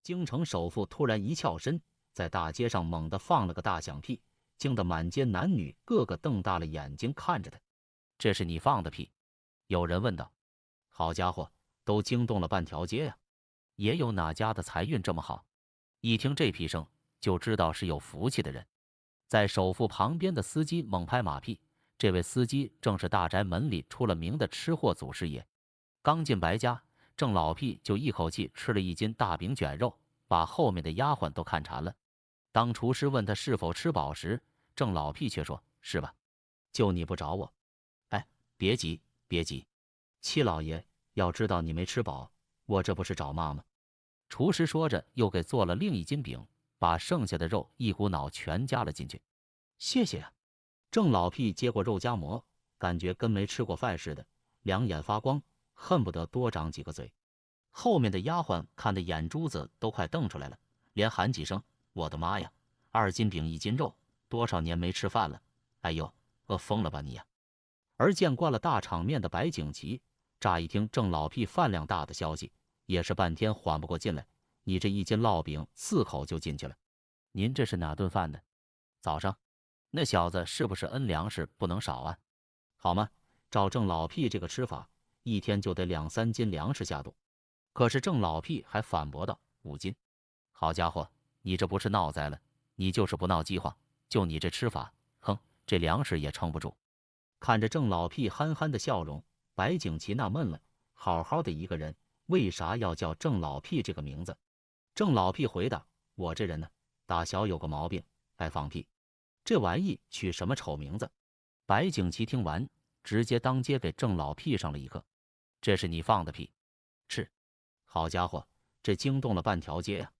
京城首富突然一翘身，在大街上猛地放了个大响屁，惊得满街男女个个瞪大了眼睛看着他。这是你放的屁？有人问道。好家伙，都惊动了半条街呀！也有哪家的财运这么好？一听这屁声，就知道是有福气的人。在首富旁边的司机猛拍马屁，这位司机正是大宅门里出了名的吃货祖师爷。刚进白家，郑老屁就一口气吃了一斤大饼卷肉，把后面的丫鬟都看馋了。当厨师问他是否吃饱时，郑老屁却说：“是吧？就你不找我？哎，别急，别急，七老爷，要知道你没吃饱，我这不是找骂吗？”厨师说着，又给做了另一斤饼，把剩下的肉一股脑全加了进去。谢谢呀！郑老屁接过肉夹馍，感觉跟没吃过饭似的，两眼发光，恨不得多长几个嘴。后面的丫鬟看得眼珠子都快瞪出来了，连喊几声：“我的妈呀！2斤饼1斤肉，多少年没吃饭了？哎呦，饿疯了吧你呀！”而见惯了大场面的白景琦，乍一听郑老屁饭量大的消息，也是半天缓不过劲来。你这1斤烙饼4口就进去了，您这是哪顿饭呢？早上，那小子是不是恩粮食不能少啊？好吗？照郑老屁这个吃法，一天就得2、3斤粮食下肚。可是郑老屁还反驳道：“5斤，好家伙，你这不是闹灾了，你就是不闹饥荒，就你这吃法，哼，这粮食也撑不住。”看着郑老屁憨憨的笑容，白景琦纳闷了：好好的一个人，为啥要叫郑老屁这个名字？郑老屁回答：“我这人呢，打小有个毛病，爱放屁。这玩意取什么丑名字？”白景琦听完，直接当街给郑老屁上了一课：“这是你放的屁？是。好家伙，这惊动了半条街呀！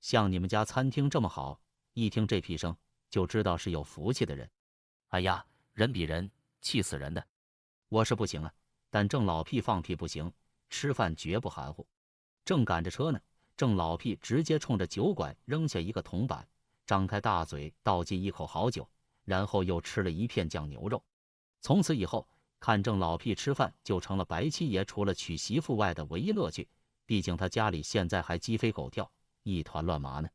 像你们家餐厅这么好，一听这屁声就知道是有福气的人。哎呀，人比人，气死人的！我是不行啊，但郑老屁放屁不行，吃饭绝不含糊。”正赶着车呢，郑老屁直接冲着酒馆扔下一个铜板，张开大嘴倒进一口好酒，然后又吃了一片酱牛肉。从此以后，看郑老屁吃饭就成了白七爷除了娶媳妇外的唯一乐趣。毕竟他家里现在还鸡飞狗跳，一团乱麻呢。